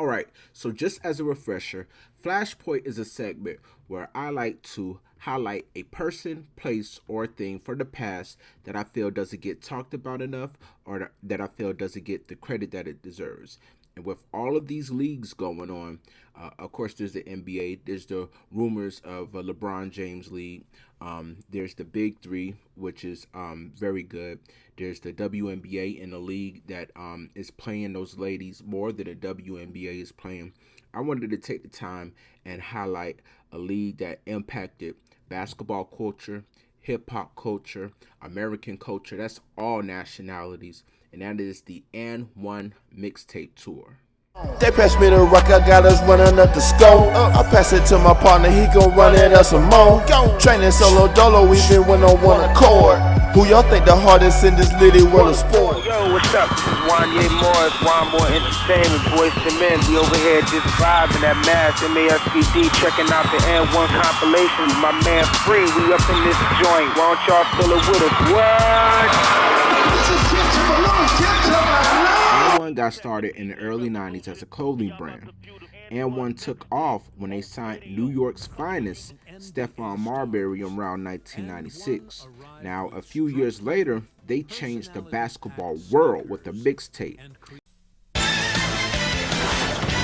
All right, so just as a refresher, Flashpoint is a segment where I like to highlight a person, place, or thing from the past that I feel doesn't get talked about enough or that I feel doesn't get the credit that it deserves. And with all of these leagues going on, of course, there's the NBA, there's the rumors of a LeBron James league, there's the Big Three, which is very good. There's the WNBA in the league that is playing those ladies more than the WNBA is playing. I wanted to take the time and highlight a league that impacted basketball culture, hip hop culture, American culture. That's all nationalities, and that is the And One Mixtape Tour. They pass me the rock, I got us running up the scope. I pass it to my partner, he gon' run it up some more. Training solo dolo, we been win on one accord. Who y'all think the hardest in this litty world of sport? Yo, what's up? This is Wanye Morris, One More Entertainment, Boys to Men. We over here just vibing that Mass MASPD, checking out the N1 compilations. My man Free, we up in this joint. Why don't y'all fill it with us? What? This is Tipton Malone, Tipton Malone. And1 got started in the early 90s as a clothing brand. And1 took off when they signed New York's finest, Stephon Marbury, around 1996. Now, a few years later, they changed the basketball world with a mixtape.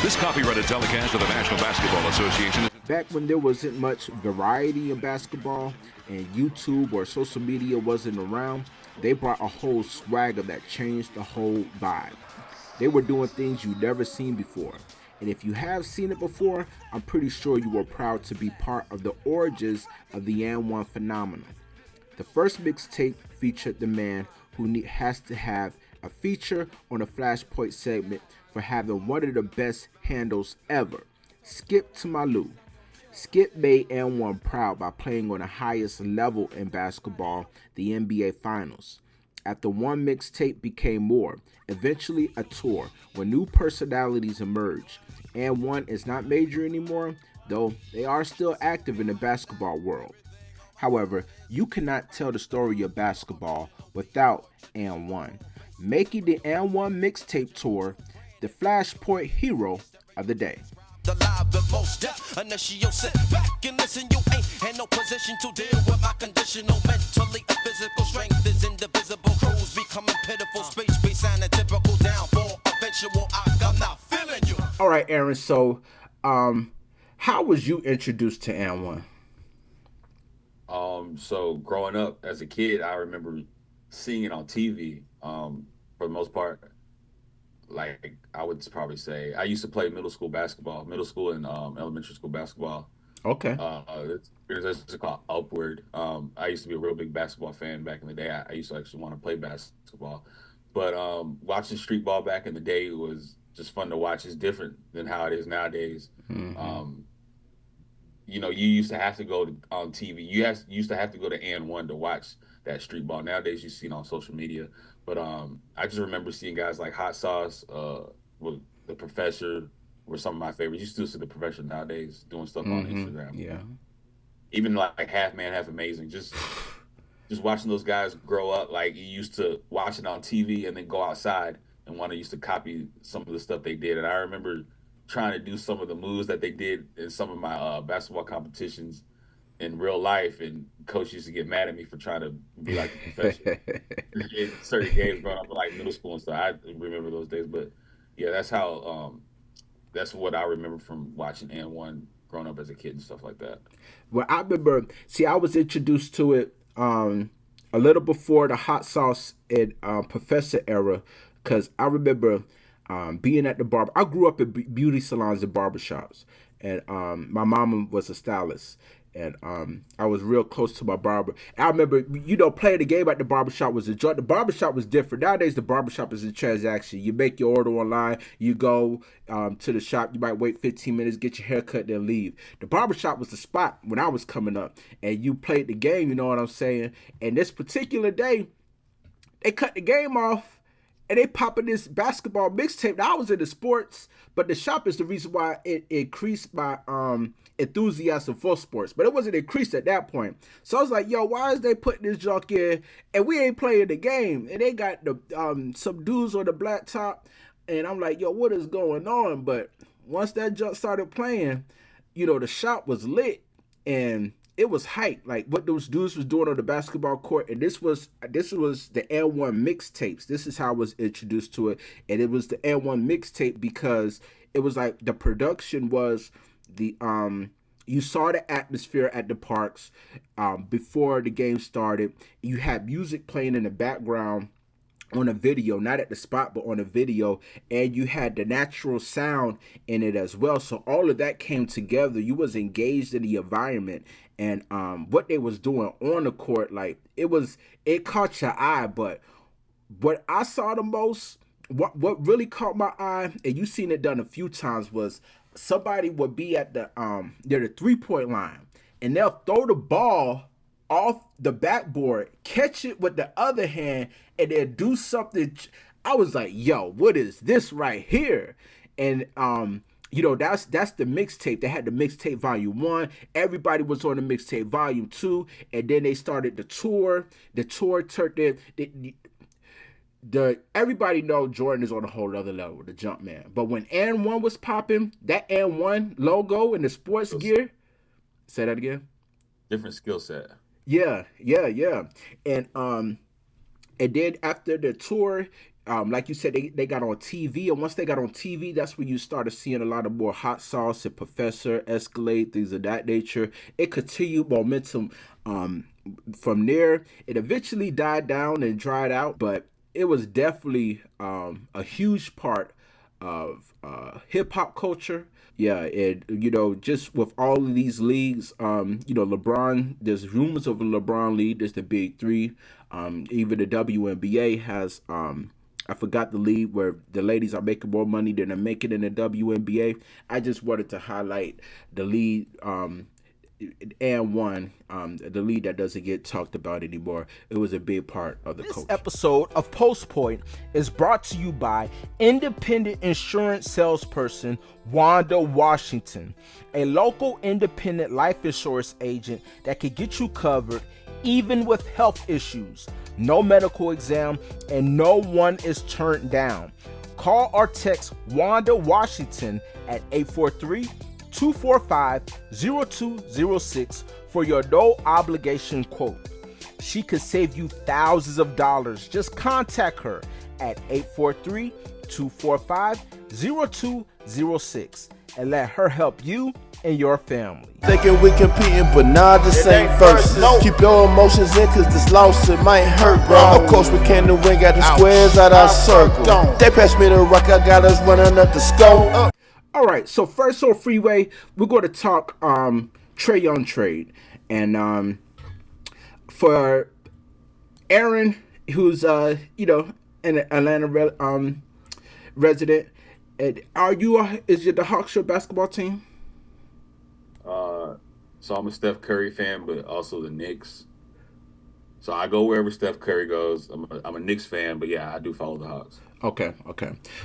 This copyrighted telecast of the National Basketball Association. Back when there wasn't much variety in basketball and YouTube or social media wasn't around, they brought a whole swagger that changed the whole vibe. They were doing things you'd never seen before. And if you have seen it before, I'm pretty sure you were proud to be part of the origins of the And1 phenomenon. The first mixtape featured the man who has to have a feature on the Flashpoint segment for having one of the best handles ever, Skip to Malou. Skip made And1 proud by playing on the highest level in basketball, the NBA Finals. After one mixtape became more, eventually a tour, when new personalities emerged. And1 is not major anymore, though they are still active in the basketball world. However, you cannot tell the story of basketball without And1, making the And1 mixtape tour the Flashpoint hero of the day. Alive the most death, unless you sit back and listen, you ain't in no position to deal with my condition. No mentally and physical strength is indivisible. Crews becoming pitiful, space and a typical downfall. Eventual, I'm not feeling you. All right, Aaron. So, how was you introduced to And1? So growing up as a kid, I remember seeing it on TV. For the most part, like I would probably say, I used to play middle school and elementary school basketball. Okay. It's called Upward. I used to be a real big basketball fan back in the day. I used to actually want to play basketball, but watching street ball back in the day was just fun to watch. It's different than how it is nowadays. Mm-hmm. You used to have to go on TV. Used to have to go to And1 to watch that street ball. Nowadays, you see it on social media. But I just remember seeing guys like Hot Sauce, with the Professor, were some of my favorites. You still see the Professor nowadays doing stuff on Instagram. Yeah. Even like Half Man, Half Amazing. Just watching those guys grow up. Like you used to watch it on TV and then go outside and want to used to copy some of the stuff they did. And I remember trying to do some of the moves that they did in some of my basketball competitions in real life, and coach used to get mad at me for trying to be like the Professor in certain games growing up, like middle school and stuff. I remember those days, but yeah, that's that's what I remember from watching And1 growing up as a kid and stuff like that. Well, I remember. See, I was introduced to it a little before the Hot Sauce and Professor era, because I remember being at the barber. I grew up in beauty salons and barbershops, and my mama was a stylist. And I was real close to my barber. And I remember, playing the game at the barbershop was a joy. The barbershop was different. Nowadays, the barbershop is a transaction. You make your order online. You go to the shop. You might wait 15 minutes, get your hair cut, then leave. The barbershop was the spot when I was coming up. And you played the game, you know what I'm saying? And this particular day, they cut the game off. And they popping this basketball mixtape. Now, I was into sports, but the shop is the reason why it increased my enthusiasm for sports. But it wasn't increased at that point. So I was like, yo, why is they putting this junk in and we ain't playing the game? And they got the some dudes on the black top And I'm like, yo, what is going on? But once that jump started playing, the shop was lit and it was hype. Like what those dudes was doing on the basketball court. And this was the N1 mixtapes. This is how I was introduced to it. And it was the N1 mixtape because it was like the production was the you saw the atmosphere at the parks before the game started. You had music playing in the background on a video, not at the spot, but on a video, and you had the natural sound in it as well. So all of that came together. You was engaged in the environment, and what they was doing on the court, like it caught your eye. But what I saw the most, what really caught my eye, and you seen it done a few times, was somebody would be at the near the 3-point line, and they'll throw the ball off the backboard, catch it with the other hand, and then do something. I was like, yo, what is this right here? And that's the mixtape. They had the mixtape volume 1. Everybody was on the mixtape volume 2, and then they started the tour. The tour turned the everybody know Jordan is on a whole other level, the Jumpman. But when N1 was popping, that N1 logo and the sports gear, say that again. Different skill set. Yeah. And then after the tour, like you said, they got on TV, and once they got on TV, that's when you started seeing a lot of more Hot Sauce and Professor, Escalade, things of that nature. It continued momentum from there. It eventually died down and dried out, but it was definitely a huge part of hip hop culture. Yeah, and just with all of these leagues, LeBron, there's rumors of a LeBron league. There's the Big Three. Even the WNBA has, I forgot the league where the ladies are making more money than they're making in the WNBA. I just wanted to highlight the league, and one, the league that doesn't get talked about anymore. It was a big part of the culture. This episode of Post Point is brought to you by independent insurance salesperson Wanda Washington, a local independent life insurance agent that can get you covered even with health issues. No medical exam and no one is turned down. Call or text Wanda Washington at 843-245-0206 for your no obligation quote. She could save you thousands of dollars. Just contact her at 843-245-0206 and let her help you and your family. Thinking we competing, but nah, this ain't versus. Keep your emotions in, cause this loss, it might hurt, bro. Of course we came to win, got the squares out our circle. They passed me the rock, I got us running up the scope. All right, so first on Freeway, we're going to talk Trae Young trade. And for Aaron, who's, an Atlanta resident, is it the Hawks your basketball team? So I'm a Steph Curry fan, but also the Knicks. So I go wherever Steph Curry goes. I'm a Knicks fan, but yeah, I do follow the Hawks. Okay.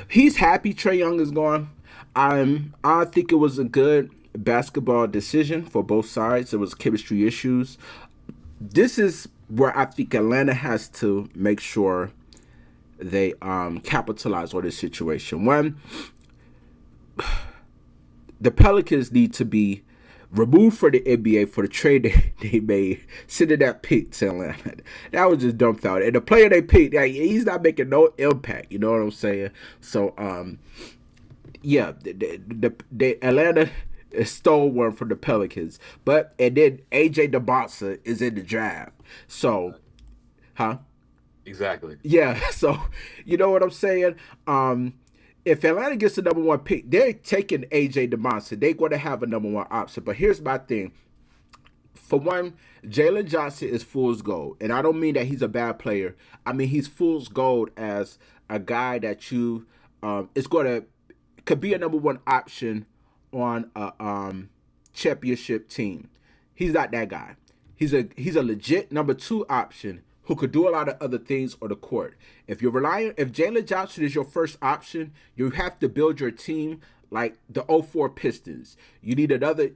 He's happy Trae Young is gone. I think it was a good basketball decision for both sides. There was chemistry issues. This is where I think Atlanta has to make sure they capitalize on this situation. One, the Pelicans need to be removed for the NBA for the trade they made, sending that pick to Atlanta. That was just dumbfounded. And the player they picked, he's not making no impact. You know what I'm saying? So, the Atlanta stole one from the Pelicans. And then AJ DeBonsa is in the draft. So, Exactly. Yeah, so you know what I'm saying? If Atlanta gets the number one pick, they're taking AJ DeMonson. They're going to have a number one option. But here's my thing. For one, Jalen Johnson is fool's gold. And I don't mean that he's a bad player. I mean he's fool's gold as a guy that could be a number one option on a championship team. He's not that guy. He's a legit number two option who could do a lot of other things on the court. If Jalen Johnson is your first option, you have to build your team like the 04 Pistons. You need another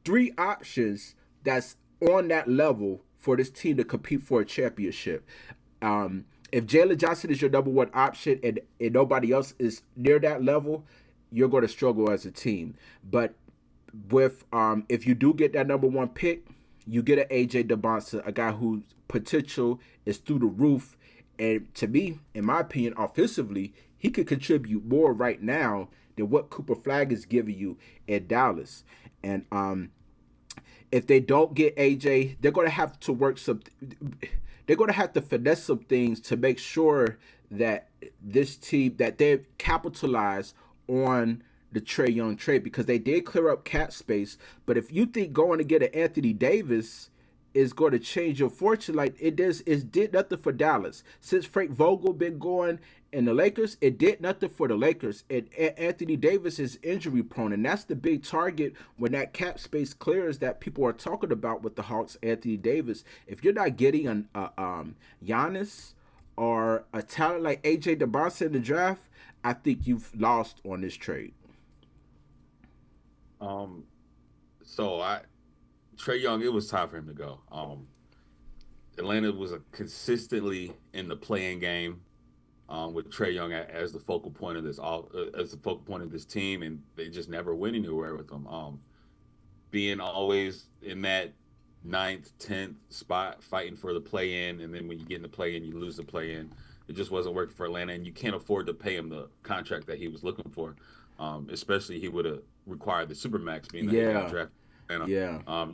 three options that's on that level for this team to compete for a championship. if Jalen Johnson is your number one option and nobody else is near that level, you're going to struggle as a team. But with if you do get that number one pick, you get an AJ DeBonsa, a guy whose potential is through the roof. And to me, in my opinion, offensively, he could contribute more right now than what Cooper Flag is giving you in Dallas. And if they don't get AJ, they're going to have to work some. They're going to have to finesse some things to make sure that this team that they capitalize on the Trae Young trade, because they did clear up cap space. But if you think going to get an Anthony Davis is going to change your fortune, like it did nothing for Dallas since Frank Vogel been going in the Lakers. It did nothing for the Lakers, and Anthony Davis is injury prone, and that's the big target when that cap space clears that people are talking about with the Hawks. Anthony Davis, if you're not getting an Giannis or a talent like AJ DeBonsa in the draft, I think you've lost on this trade. Trae Young, it was time for him to go. Atlanta was consistently in the playing game with Trae Young as the focal point of this team, and they just never went anywhere with him. Being always in that 9th, 10th spot, fighting for the play-in, and then when you get in the play-in, you lose the play-in. It just wasn't working for Atlanta, and you can't afford to pay him the contract that he was looking for. Especially he would have required the supermax, being that he got drafted.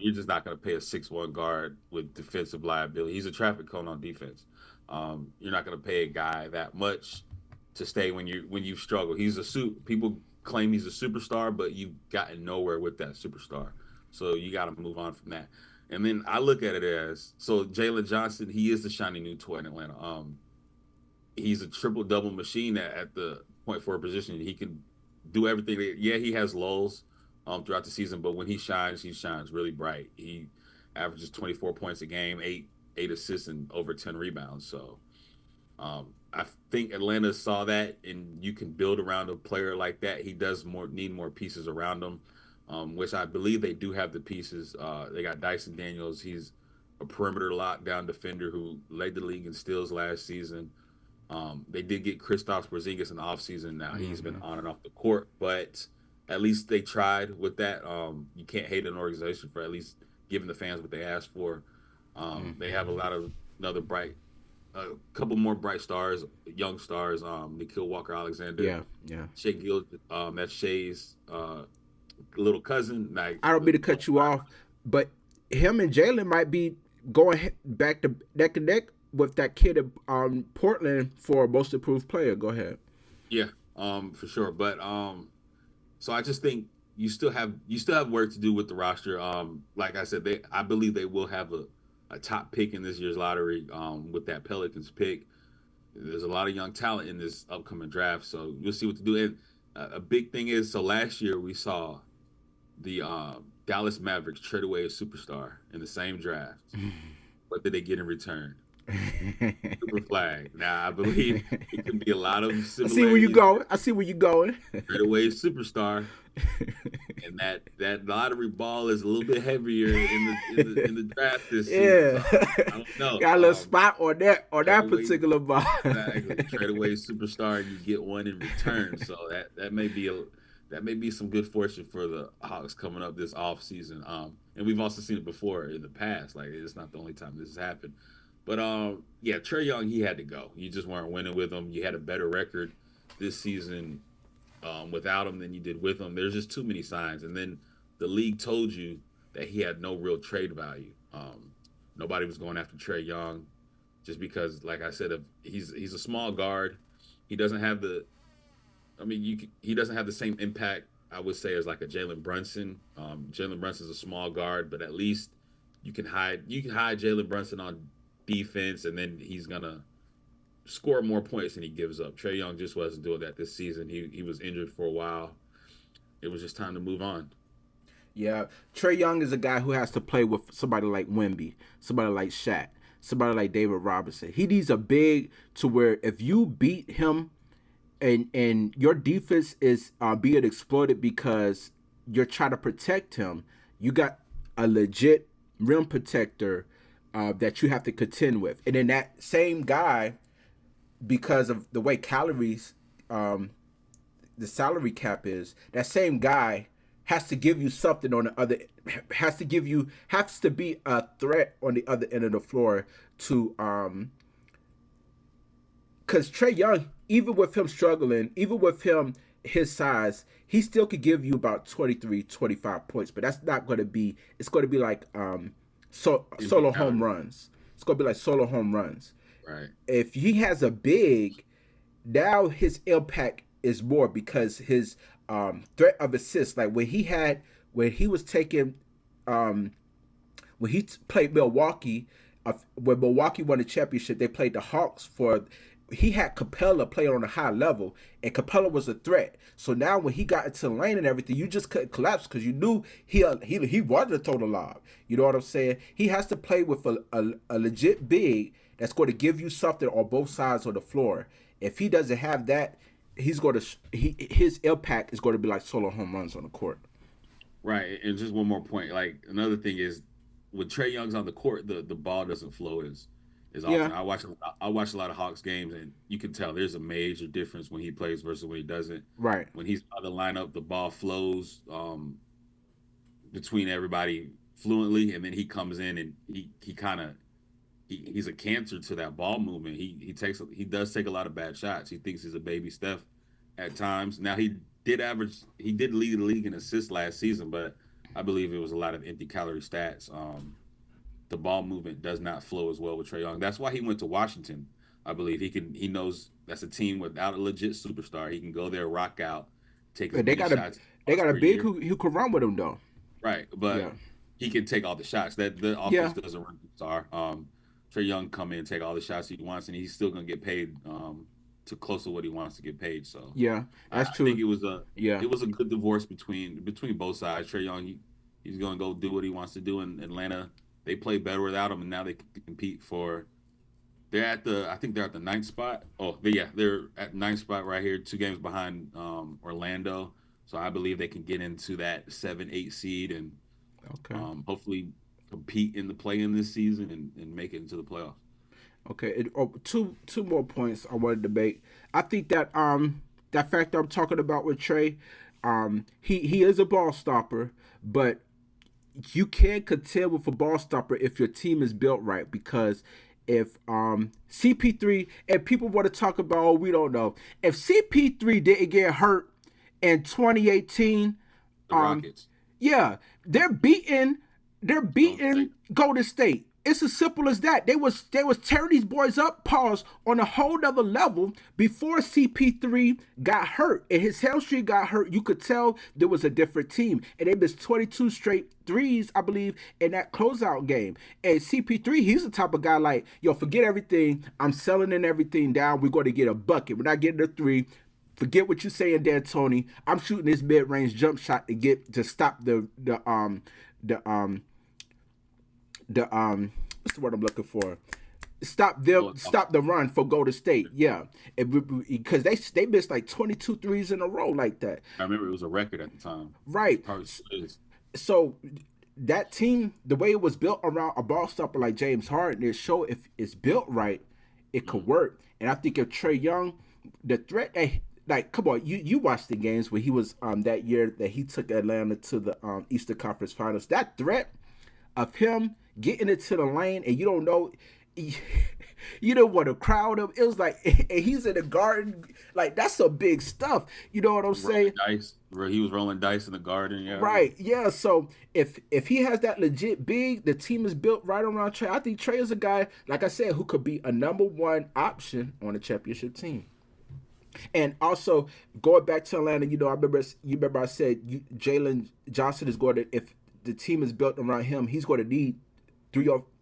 You're just not going to pay a 6'1" guard with defensive liability. He's a traffic cone on defense. You're not going to pay a guy that much to stay when you struggle. People claim he's a superstar, but you've gotten nowhere with that superstar. So you got to move on from that. And then I look at it as, so Jalen Johnson, he is the shiny new toy in Atlanta. He's a triple-double machine at the point forward position. He can do everything. Yeah, he has lulls throughout the season, but when he shines really bright. He averages 24 points a game, eight assists, and over 10 rebounds. So I think Atlanta saw that, and you can build around a player like that. He does need more pieces around him, which I believe they do have the pieces. They got Dyson Daniels. He's a perimeter lockdown defender who led the league in steals last season. They did get Kristaps Porzingis in the offseason. Now he's been on and off the court, but at least they tried with that. You can't hate an organization for at least giving the fans what they asked for. They have a couple more bright stars, young stars. Nikhil Walker-Alexander. Yeah. Shea Gill, that's Shea's little cousin. Like, I don't mean to cut you off, but him and Jalen might be going back to neck and neck with that kid in Portland for most improved player. Go ahead. Yeah, for sure. But so I just think you still have work to do with the roster. Like I said, I believe they will have a top pick in this year's lottery with that Pelicans pick. There's a lot of young talent in this upcoming draft, so we'll see what to do. And a big thing is, so last year we saw the Dallas Mavericks trade away a superstar in the same draft. What did they get in return? Super Flag. Now I believe it could be a lot of similarities. I see where you going. Right away, superstar, and that lottery ball is a little bit heavier in the draft this season. So, I don't know. Got a little spot on that particular ball. Exactly. Trade away superstar, and you get one in return. So that may be some good fortune for the Hawks coming up this off season. And we've also seen it before in the past. Like, it's not the only time this has happened. But Trae Young, he had to go. You just weren't winning with him. You had a better record this season without him than you did with him. There's just too many signs. And then the league told you that he had no real trade value. Nobody was going after Trae Young just because, like I said, he's a small guard. He doesn't have he doesn't have the same impact, I would say, as like a Jalen Brunson. Jalen Brunson's a small guard, but at least you can hide Jalen Brunson on defense, and then he's gonna score more points than he gives up. Trae Young just wasn't doing that this season. He was injured for a while. It was just time to move on. Yeah, Trae Young is a guy who has to play with somebody like Wemby, somebody like Shaq, somebody like David Robinson. He needs a big to where if you beat him and your defense is being exploited because you're trying to protect him, you got a legit rim protector that you have to contend with. And then that same guy because of the way the salary cap is, that same guy has to give you something on the other, has to be a threat on the other end of the floor to because Trae Young, even with him struggling, even with him his size, he still could give you about 23, 25 points, but that's not going to be, it's going to be like solo home runs. It's going to be like solo home runs. Right. If he has a big, now his impact is more because his threat of assists, like when he was taking when he played Milwaukee, when Milwaukee won the championship, they played the Hawks he had Capella playing on a high level, and Capella was a threat. So now when he got into the lane and everything, you just couldn't collapse because you knew he wanted to throw the lob. You know what I'm saying? He has to play with a legit big that's going to give you something on both sides of the floor. If he doesn't have that, his impact is going to be like solo home runs on the court. Right. And just one more point. Like another thing is when Trae Young's on the court, the ball doesn't flow as often. Yeah. I watch a lot of Hawks games, and you can tell there's a major difference when he plays versus when he doesn't. Right. When he's out of the lineup, the ball flows between everybody fluently, and then he comes in and he's a cancer to that ball movement. He does take a lot of bad shots. He thinks he's a baby Steph at times. Now he did lead the league in assists last season, but I believe it was a lot of empty calorie stats. The ball movement does not flow as well with Trae Young. That's why he went to Washington. I believe he knows that's a team without a legit superstar. He can go there, rock out, take as many shots. They got a per big year. who could run with him though. Right, but Yeah. he can take all the shots. That the offense doesn't run star. Trae Young come in, take all the shots he wants, and he's still gonna get paid to close to what he wants to get paid. So Yeah, that's true. I think it was a good divorce between both sides. Trae Young, he's gonna go do what he wants to do in Atlanta. They play better without him, and now they can compete for. I think they're at the ninth spot. Oh, they're at ninth spot right here, 2 games behind Orlando. So I believe they can get into that 7-8 seed and hopefully compete in the play-in this season and make it into the playoffs. Okay, two more points I wanted to make. I think that that factor I'm talking about with Trae, he is a ball stopper, but you can't contend with a ball stopper if your team is built right, because if CP3, and people want to talk about, oh, we don't know, if CP3 didn't get hurt in 2018, The Rockets. yeah, they're beating Golden State. It's as simple as that. They was tearing these boys up, pause, on a whole nother level before CP3 got hurt. And his hamstring got hurt. You could tell there was a different team. And they missed 22 straight threes, I believe, in that closeout game. And CP3, he's the type of guy like, yo, forget everything. I'm selling in everything down. We're going to get a bucket. We're not getting a three. Forget what you're saying there, Tony. I'm shooting this mid-range jump shot to stop the what's the word I'm looking for? Stop the run for Golden State. Yeah, because they missed like 22 threes in a row like that. I remember it was a record at the time. Right. So that team, the way it was built around a ball stopper like James Harden, it showed if it's built right, it could work. And I think if Trae Young, the threat, like, come on, you watched the games where he was that year that he took Atlanta to the Eastern Conference Finals. That threat of him getting into the lane, and you don't know, you don't want to crowd him. It was like, and he's in the garden, like, that's some big stuff. You know what I'm saying? Dice. He was rolling dice in the garden. Yeah. Right. Yeah. So if he has that legit big, the team is built right around Trae. I think Trae is a guy, like I said, who could be a number 1 option on a championship team. And also going back to Atlanta, I remember I said Jalen Johnson is going to, if the team is built around him, he's going to need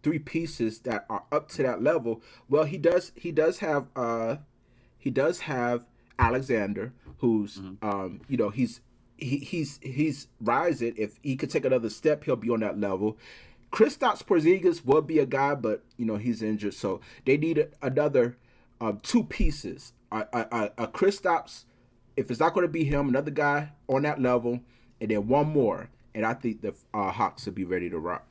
three pieces that are up to that level. Well, he does have Alexander, who's he's rising. If he could take another step, he'll be on that level. Kristaps Porzingis will be a guy, but he's injured, so they need another 2 pieces. A Kristaps, if it's not going to be him, another guy on that level, and then one more. And I think the Hawks will be ready to rock.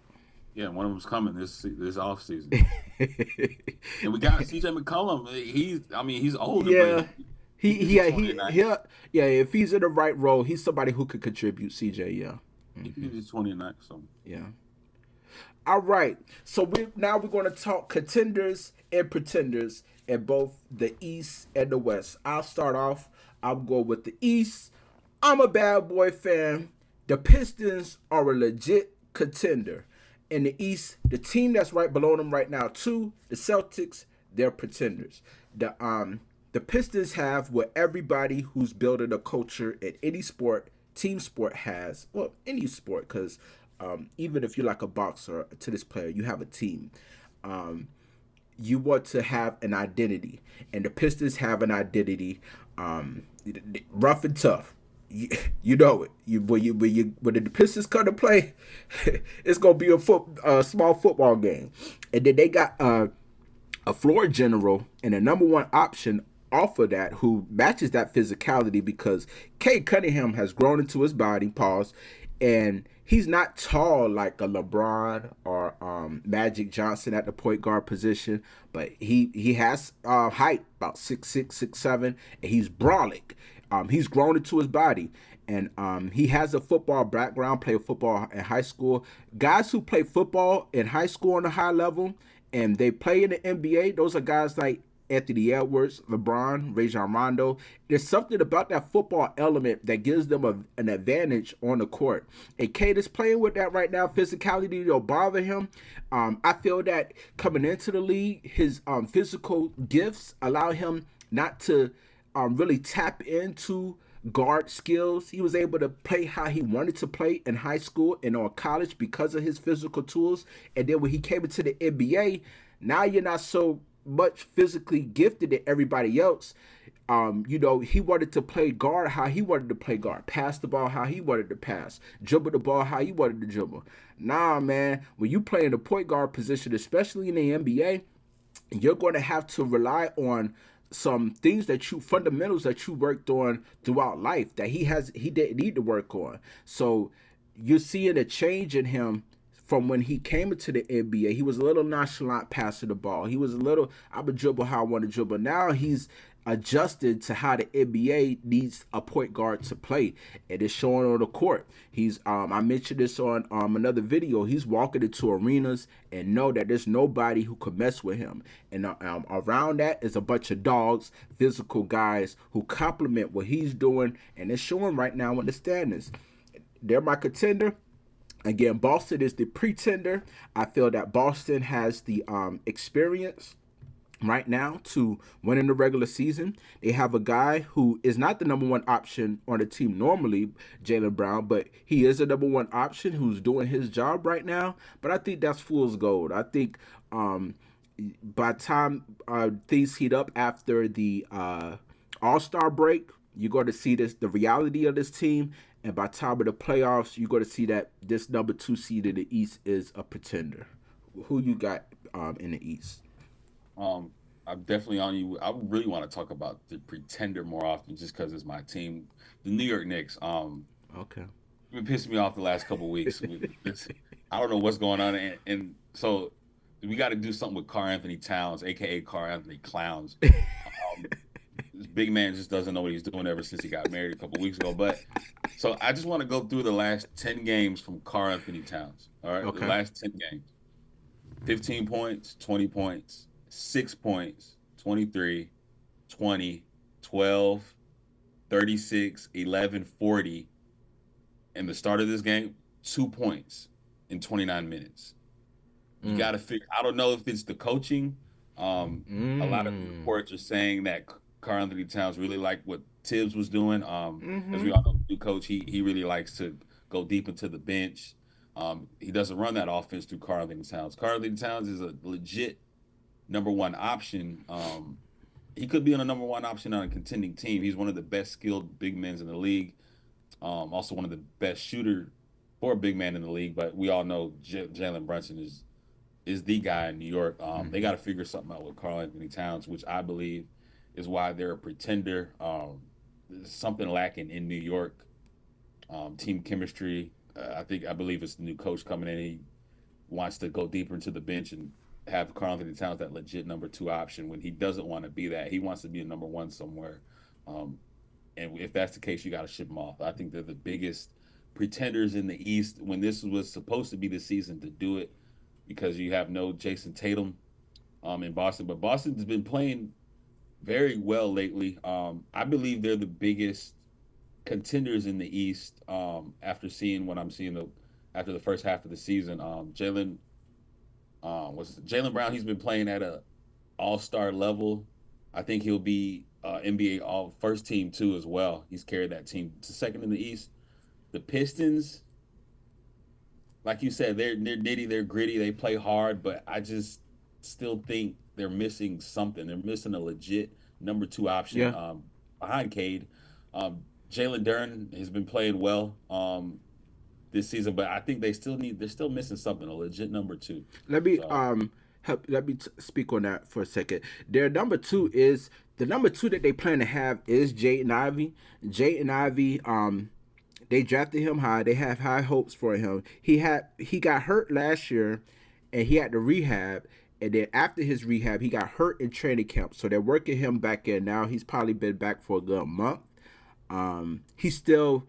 Yeah, one of them's coming this off season. And we got CJ McCollum. He's older, but Yeah. he He could be yeah, 29. yeah, if he's in the right role, he's somebody who could contribute, CJ, yeah. He could be 29. So Yeah. All right. So we're going to talk contenders and pretenders in both the East and the West. I'll start off. I'll go with the East. I'm a bad boy fan. The Pistons are a legit contender. In the East, the team that's right below them right now, too, the Celtics, they're pretenders. The Pistons have what everybody who's building a culture in any sport, team sport has. Well, any sport, because even if you're like a boxer, a tennis player, you have a team. You want to have an identity, and the Pistons have an identity. Rough and tough. You know it. When the Pistons come to play, it's gonna be a small football game, and then they got a floor general and a number one option off of that who matches that physicality because Kate Cunningham has grown into his body, pause, and he's not tall like a LeBron or Magic Johnson at the point guard position, but he has height, about 6'6", 6'7", and he's brolic. He's grown into his body, and he has a football background, played football in high school. Guys who play football in high school on a high level and they play in the NBA, those are guys like Anthony Edwards, LeBron, Rajon Rondo. There's something about that football element that gives them an advantage on the court. And Kate is playing with that right now. Physicality will bother him. I feel that coming into the league, his physical gifts allow him not to really tap into guard skills. He was able to play how he wanted to play in high school and on college because of his physical tools. And then when he came into the NBA, now you're not so much physically gifted than everybody else. He wanted to play guard how he wanted to play guard, pass the ball how he wanted to pass, dribble the ball how he wanted to dribble. Nah, man, when you play in the point guard position, especially in the NBA, you're going to have to rely on some things fundamentals that you worked on throughout life that he didn't need to work on. So you're seeing a change in him from when he came into the NBA. He was a little nonchalant passing the ball. He was a little, I would dribble how I want to dribble. Now he's adjusted to how the NBA needs a point guard to play. It is showing on the court. He's I mentioned this on another video. He's walking into arenas and know that there's nobody who could mess with him. And around that is a bunch of dogs, physical guys who complement what he's doing, and it's showing right now in the standings. They're my contender. Again, Boston is the pretender. I feel that Boston has the experience right now to win in the regular season. They have a guy who is not the number one option on the team normally, Jaylen Brown, but he is a number one option who's doing his job right now. But I think that's fool's gold. I think by the time things heat up after the All-Star break, you're going to see the reality of this team. And by the time of the playoffs, you're going to see that this number 2 seed in the East is a pretender. Who you got in the East? I'm definitely on you. I really want to talk about the pretender more often, just because it's my team, the New York Knicks. Okay. Been pissing me off the last couple of weeks. I don't know what's going on, and so we got to do something with Karl Anthony Towns, aka Karl Anthony Clowns. This big man just doesn't know what he's doing ever since he got married a couple of weeks ago. But so I just want to go through the last 10 games from Karl Anthony Towns. All right, Okay. The last 10 games: 15 points, 20 points, 6 points, 23, 20, 12, 36, 11, 40. In the start of this game, 2 points in 29 minutes. You got to figure. I don't know if it's the coaching. A lot of reports are saying that Karl Anthony Towns really liked what Tibbs was doing. As we all know, the new coach, he really likes to go deep into the bench. He doesn't run that offense through Karl Anthony Towns. Karl Anthony Towns is a legit number one option. He could be on a number one option on a contending team. He's one of the best skilled big men in the league. Also one of the best shooter for a big man in the league. But we all know Jalen Brunson is the guy in New York. They got to figure something out with Karl Anthony Towns, which I believe is why they're a pretender. There's something lacking in New York. Team chemistry. I believe it's the new coach coming in. wants to go deeper into the bench and have Karl Anthony Towns that legit number 2 option when he doesn't want to be that. He wants to be a number 1 somewhere. And if that's the case, you got to ship him off. I think they're the biggest pretenders in the East when this was supposed to be the season to do it, because you have no Jason Tatum in Boston. But Boston's been playing very well lately. I believe they're the biggest contenders in the East after seeing what I'm seeing after the first half of the season. Jalen Brown, he's been playing at a all-star level. I think he'll be NBA all first team too as well. He's carried that team to second in the East. The Pistons, like you said, they're nitty, they're gritty, they play hard, but I just still think they're missing something. They're missing a legit number 2 option behind Cade. Jalen Duren has been playing well this season, but I think they're still missing something, a legit number 2. Let me speak on that for a second. Their number 2 is the number 2 that they plan to have is Jaden Ivey. Jaden Ivey, they drafted him high. They have high hopes for him. He got hurt last year, and he had to rehab. And then after his rehab, he got hurt in training camp. So they're working him back in now. He's probably been back for a good month. He's still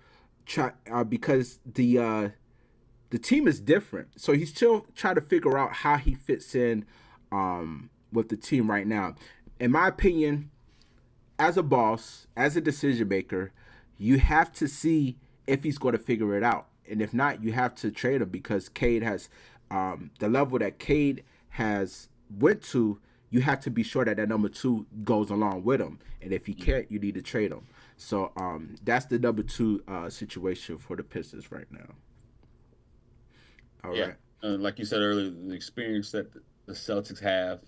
because the team is different. So he's still trying to figure out how he fits in with the team right now. In my opinion, as a boss, as a decision maker, you have to see if he's going to figure it out. And if not, you have to trade him, because Cade has the level that Cade has went to. You have to be sure that number 2 goes along with him. And if he can't, you need to trade him. So that's the number 2 situation for the Pistons right now. All right. Like you said earlier, the experience that the Celtics have.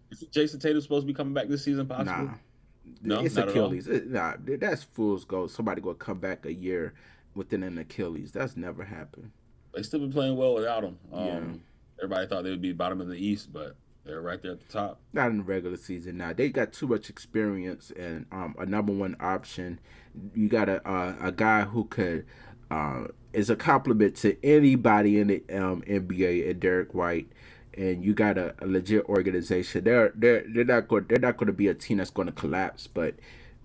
Is Jason Tatum supposed to be coming back this season possibly? Nah. No, it's not Achilles. That's fool's gold. Somebody gonna come back a year within an Achilles. That's never happened. They still been playing well without him. Everybody thought they would be bottom of the East, but they're right there at the top. Not in the regular season now. They got too much experience and a number 1 option. You got a guy who could is a compliment to anybody in the NBA, and Derek White. And you got a legit organization. They're not going to be a team that's going to collapse, but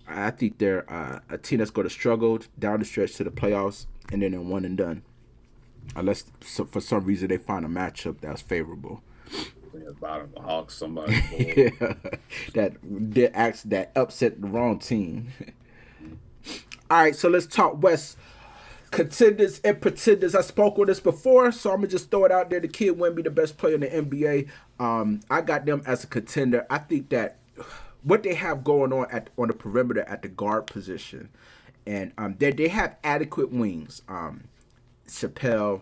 I think they're a team that's going to struggle down the stretch to the playoffs, and then they're one and done, unless for some reason they find a matchup that's favorable. Bottom of the Hawks, somebody. that upset the wrong team. All right, so let's talk West contenders and pretenders. I spoke on this before, so I'm gonna just throw it out there. The kid Wemby, the best player in the NBA. I got them as a contender. I think that what they have going on the perimeter at the guard position, and they have adequate wings. Chappelle,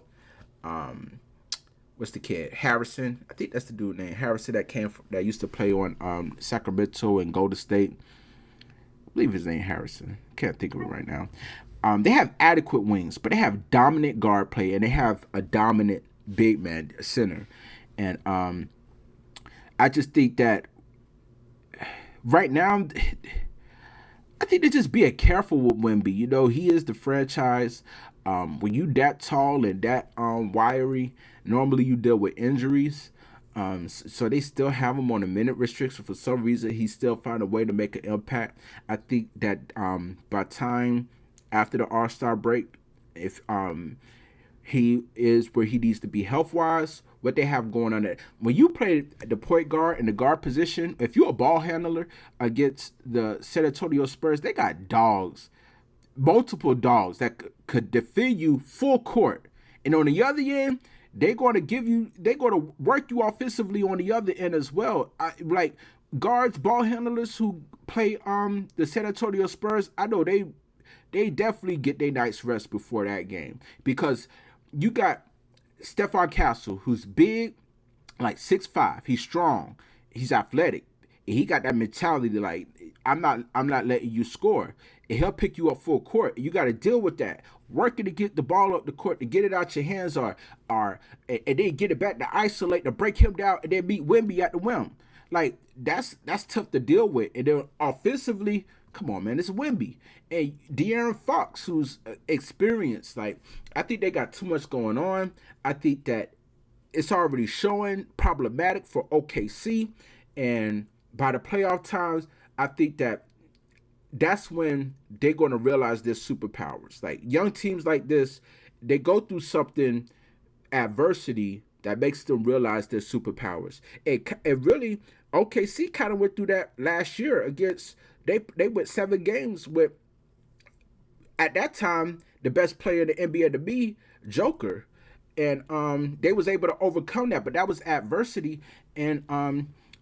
what's the kid? Harrison. I think that's the dude named Harrison that used to play on Sacramento and Golden State. I believe his name Harrison. Can't think of it right now. They have adequate wings, but they have dominant guard play, and they have a dominant big man center. And I just think that right now, I think they just be careful with Wemby. You know, he is the franchise. When you that tall and that wiry, normally you deal with injuries. So they still have him on a minute restriction. For some reason, he still found a way to make an impact. I think that by time after the All-Star break, if he is where he needs to be health-wise, what they have going on there. When you play the point guard in the guard position, if you're a ball handler against the San Antonio Spurs, they got dogs, multiple dogs that could defend you full court. And on the other end, they're going to work you offensively on the other end as well. Like guards, ball handlers who play the San Antonio Spurs, I know they definitely get their night's rest before that game, because you got Stephon Castle, who's big, like 6'5". He's strong. He's athletic. And he got that mentality to, like, I'm not letting you score. And he'll pick you up full court. You got to deal with that. Working to get the ball up the court, to get it out your hands, and then get it back to isolate, to break him down, and then beat Wemby at the rim. Like, that's tough to deal with. And then offensively, come on, man, it's Wemby. And De'Aaron Fox, who's experienced. Like, I think they got too much going on. I think that it's already showing problematic for OKC, and by the playoff times, I think that's when they're going to realize their superpowers. Like young teams like this, they go through something adversity that makes them realize their superpowers. It really OKC kind of went through that last year against they went 7 games with at that time the best player in the NBA to be Joker, and they was able to overcome that, but that was adversity, and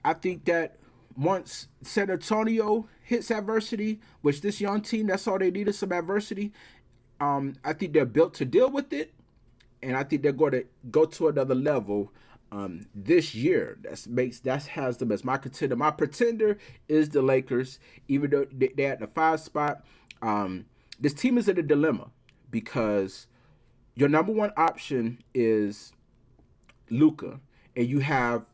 I think that once San Antonio hits adversity, which this young team that's all they needed some adversity, I think they're built to deal with it, and I think they're going to go to another level this year. That has them as my contender. My pretender is the Lakers, even though they're at the 5 spot. This team is in a dilemma because your number one option is Luka, and you have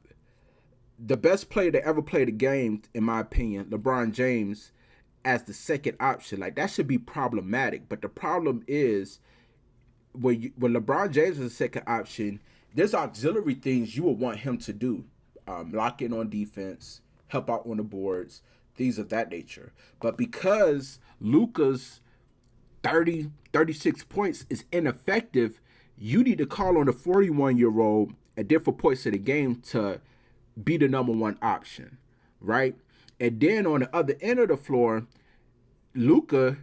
the best player to ever play the game, in my opinion, LeBron James, as the second option. Like that should be problematic. But the problem is when LeBron James is the second option, there's auxiliary things you would want him to do. Lock in on defense, help out on the boards, things of that nature. But because Luka's 36 points is ineffective, you need to call on the 41-year-old at different points of the game to be the number one option, right? And then on the other end of the floor, Luka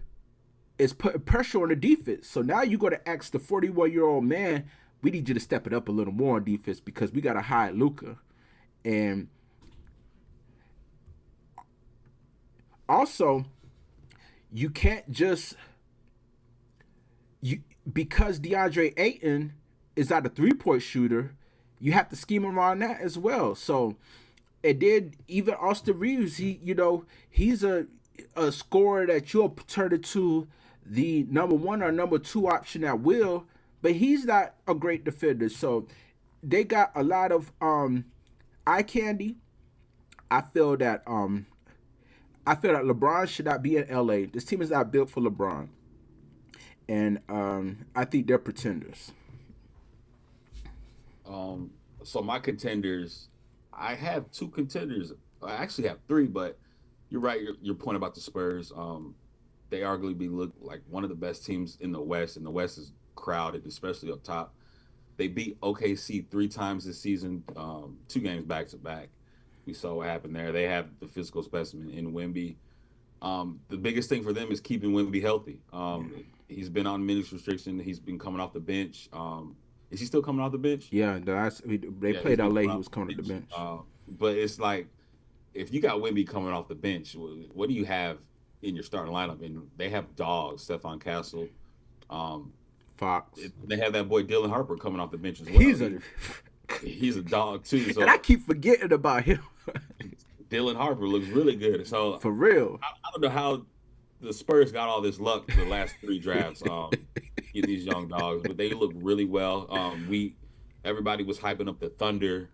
is putting pressure on the defense. So now you got to ask the 41-year-old man, we need you to step it up a little more on defense because we got to hide Luka. And also, you can't just because DeAndre Ayton is not a 3-point shooter, you have to scheme around that as well. So it did even Austin Reeves, he's a scorer that you'll turn into the number 1 or number 2 option at will, but he's not a great defender. So they got a lot of eye candy. I feel that LeBron should not be in LA. This team is not built for LeBron. And I think they're pretenders. So my contenders, I have 2 contenders. I actually have 3, but you're right. Your point about the Spurs, they arguably look like one of the best teams in the West, and the West is crowded, especially up top. They beat OKC 3 times this season, 2 games back to back. We saw what happened there. They have the physical specimen in Wemby. The biggest thing for them is keeping Wemby healthy. He's been on minutes restriction. He's been coming off the bench. Is he still coming off the bench? Yeah, they played LA. He was coming off the bench. But it's like, if you got Wemby coming off the bench, what do you have in your starting lineup? And they have dogs, Stephon Castle, Fox. They have that boy Dylan Harper coming off the bench as well. He's a dog too. So and I keep forgetting about him. Dylan Harper looks really good. So for real, I don't know how the Spurs got all this luck the last 3 drafts. Get these young dogs, but they look really well. Everybody was hyping up the Thunder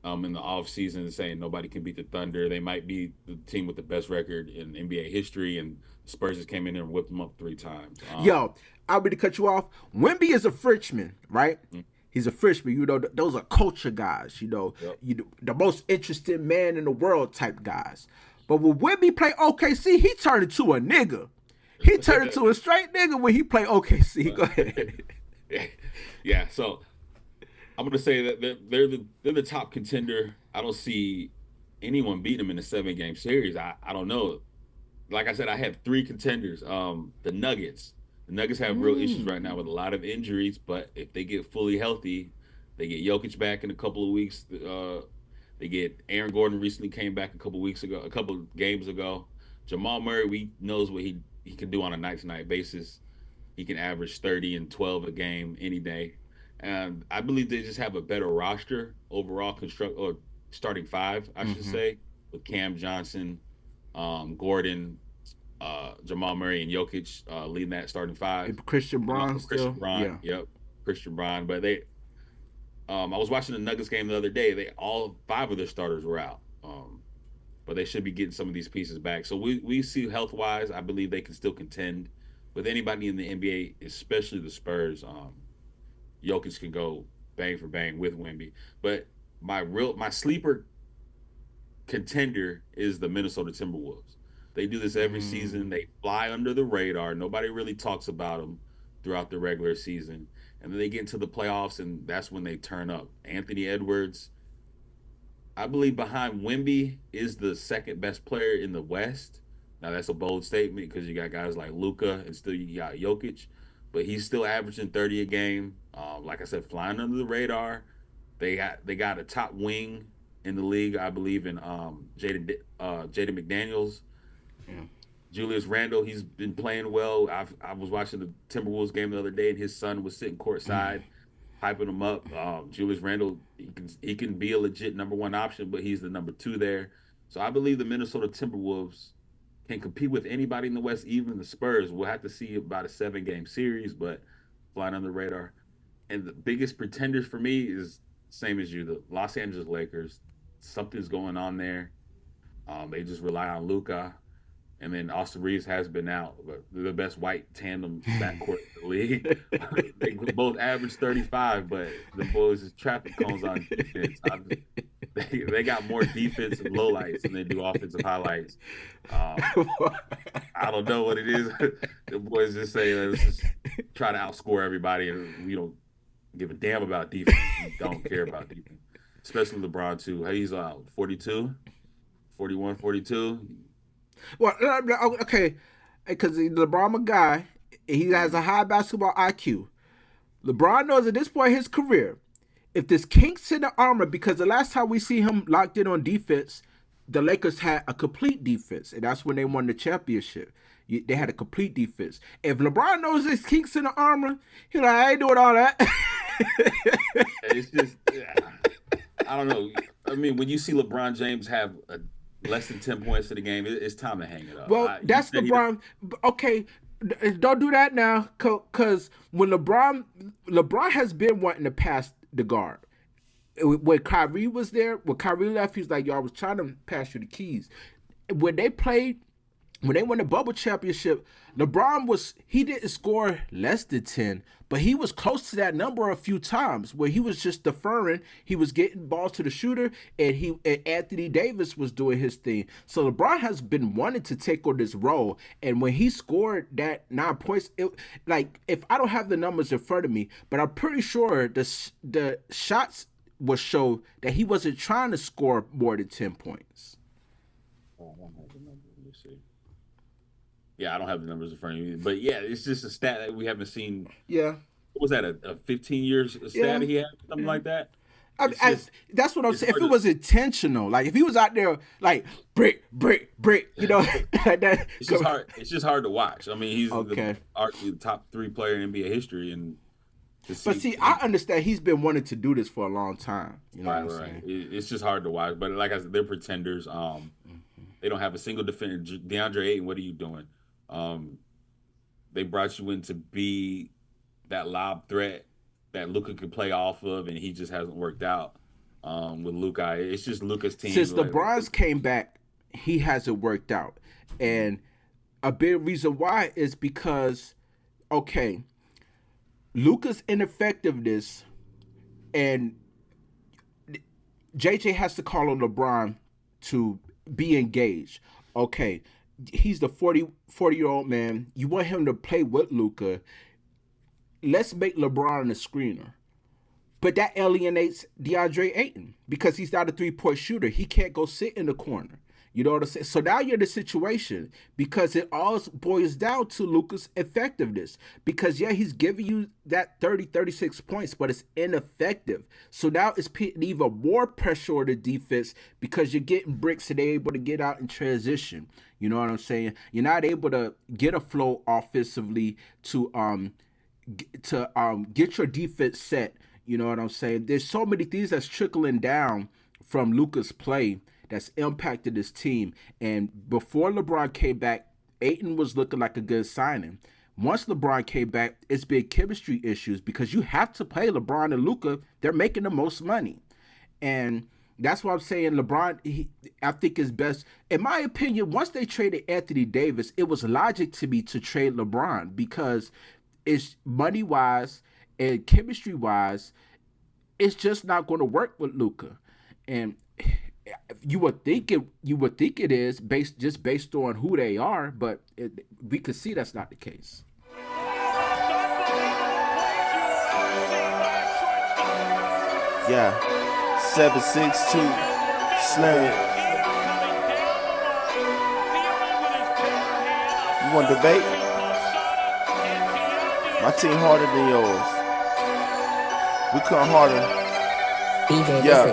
in the offseason, saying nobody can beat the Thunder. They might be the team with the best record in NBA history, and the Spurs just came in there and whipped them up 3 times. Yo, I'll be to cut you off. Wemby is a freshman, right? Mm-hmm. He's a freshman. Those are culture guys. Yep. The most interesting man in the world type guys. But when Wemby play OKC, he turned into a nigga. He turned into a straight nigga when he played OKC. Go ahead. Yeah. So I'm gonna say that they're the top contender. I don't see anyone beating them in a 7-game series. I don't know. Like I said, I have 3 contenders. The Nuggets. The Nuggets have real issues right now with a lot of injuries, but if they get fully healthy, they get Jokic back in a couple of weeks. They get Aaron Gordon recently came back a couple of games ago. Jamal Murray, knows what he can do on a night-to-night basis. He can average 30 and 12 a game any day. And I believe they just have a better roster overall, starting 5, I should say, with Cam Johnson, Gordon, Jamal Murray, and Jokic leading that starting 5. Christian Braun still? Yeah. Yep, Christian Braun. But I was watching the Nuggets game the other day. All 5 of their starters were out. But they should be getting some of these pieces back. So we see health-wise, I believe they can still contend with anybody in the NBA, especially the Spurs. Jokic can go bang for bang with Wemby. But my sleeper contender is the Minnesota Timberwolves. They do this every season. They fly under the radar. Nobody really talks about them throughout the regular season. And then they get into the playoffs, and that's when they turn up. Anthony Edwards, I believe behind Wemby, is the second best player in the West. Now, that's a bold statement because you got guys like Luka and still you got Jokic, but he's still averaging 30 a game. Like I said, flying under the radar. They got a top wing in the league, I believe, in Jaden McDaniels. Yeah. Julius Randle, he's been playing well. I was watching the Timberwolves game the other day, and his son was sitting courtside, hyping him up. Julius Randle, he can be a legit number one option, but he's the number two there. So I believe the Minnesota Timberwolves can compete with anybody in the West, even the Spurs. We'll have to see about a 7-game series, but flying on the radar. And the biggest pretenders for me is same as you, the Los Angeles Lakers. Something's going on there. They just rely on Luka. And then Austin Reeves has been out, but they're the best white tandem backcourt in the league. They both average 35, but the boys is traffic cones on defense. They got more defensive lowlights than they do offensive highlights. I don't know what it is. The boys just say, let's just try to outscore everybody, and we don't give a damn about defense. We don't care about defense. Especially LeBron, too. He's 42, 41, 42. Well, okay, because LeBron a guy, he has a high basketball IQ. LeBron knows at this point in his career, if there's kinks in the armor, because the last time we see him locked in on defense, the Lakers had a complete defense, and that's when they won the championship. They had a complete defense. If LeBron knows there's kinks in the armor, he's like, I ain't doing all that. It's just, I don't know. I mean, when you see LeBron James have less than 10 points to the game, it's time to hang it up. Well, that's LeBron. Okay, don't do that now, because when LeBron has been wanting to pass the guard. When Kyrie was there, when Kyrie left, he was like, yo, I was trying to pass you the keys. When they won the bubble championship, LeBron he didn't score less than 10, but he was close to that number a few times where he was just deferring. He was getting balls to the shooter, and Anthony Davis was doing his thing. So LeBron has been wanting to take on this role, and when he scored that 9 points, if I don't have the numbers in front of me, but I'm pretty sure the shots will show that he wasn't trying to score more than 10 points. Yeah, I don't have the numbers in front of me. But, yeah, it's just a stat that we haven't seen. Yeah. What was that, a 15-year stat he had? Something like that? That's what I'm saying. If it was intentional, like if he was out there like break, you know, like that. It's just hard to watch. I mean, he's arguably the top 3 player in NBA history, and I understand he's been wanting to do this for a long time. You know what I'm saying? It's just hard to watch. But like I said, they're pretenders. They don't have a single defender. DeAndre Ayton, what are you doing? They brought you in to be that lob threat that Luka could play off of, and he just hasn't worked out with Luka. It's just Luka's team. Since LeBron's came back, he hasn't worked out. And a big reason why is because, okay, Luka's ineffectiveness, and JJ has to call on LeBron to be engaged. Okay, he's the 40-year-old man. You want him to play with Luka. Let's make LeBron a screener. But that alienates DeAndre Ayton because he's not a 3-point shooter. He can't go sit in the corner. You know what I'm saying? So now you're in the situation because it all boils down to Luka's effectiveness. Because, yeah, he's giving you that 30, 36 points, but it's ineffective. So now it's putting even more pressure on the defense because you're getting bricks and they're able to get out and transition. You know what I'm saying? You're not able to get a flow offensively to get your defense set. You know what I'm saying? There's so many things that's trickling down from Luka's play that's impacted his team. And before LeBron came back, Ayton was looking like a good signing. Once LeBron came back, it's been chemistry issues because you have to play LeBron and Luka. They're making the most money. And that's why I'm saying LeBron, I think is best. In my opinion, once they traded Anthony Davis, it was logic to me to trade LeBron because it's money-wise and chemistry-wise, It's just not going to work with Luka, and you would think it is based on who they are, but we could see that's not the case. Yeah, 7-6-2 slam. You want to debate? My team harder than yours. We come harder. Yeah,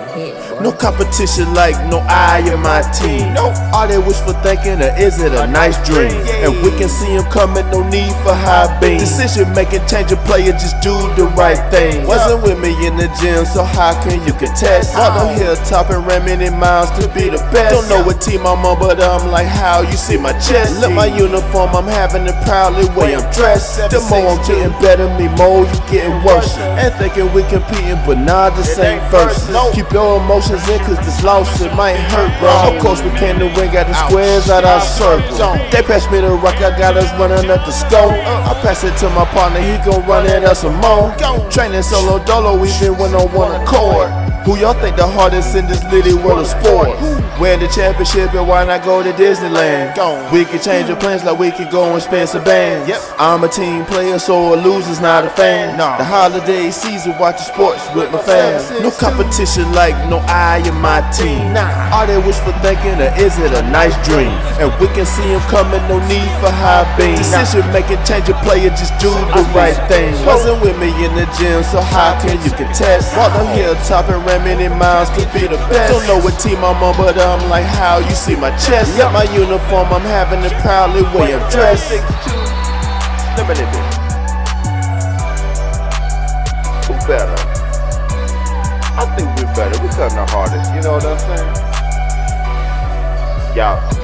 no competition like no I in my team. No, are they wishful thinking or is it a nice dream? And we can see them coming, no need for high beam. Decision making, change a player, just do the right thing. Wasn't with me in the gym, so how can you contest? On the hilltop and ran many miles to be the best. Don't know what team I'm on, but I'm like how you see my chest. Look my uniform, I'm having it proudly way I'm dressed. The more I'm getting better, me more you getting worse. And thinking we competing, but not the same verse. Keep your emotions in, cause this loss, it might hurt, bro. Of course we came to win, got the squares out our circle. They passed me the rock, I got us running up the scope. I pass it to my partner, he gon' run it up some more. Training solo dolo, we been win on one accord. Who y'all think the hardest in this little world of sports? Win the championship and why not go to Disneyland? We can change our plans like we can go and spend some bands. I'm a team player, so a loser's not a fan. The holiday season, watching sports with my fans. No competition like no I in my team. Are they wishful thinking or is it a nice dream? And we can see them coming, no need for high beam. Decision making, change a player, just do the right thing. Wasn't with me in the gym, so how can you contest? Walk the hilltop and ran many miles to be the best. Don't know what team I'm on, but I'm like how you see my chest. Got my uniform, I'm having it proudly way I'm dressed. Who better? I think we're better. We cutting the hardest. You know what I'm saying? Y'all.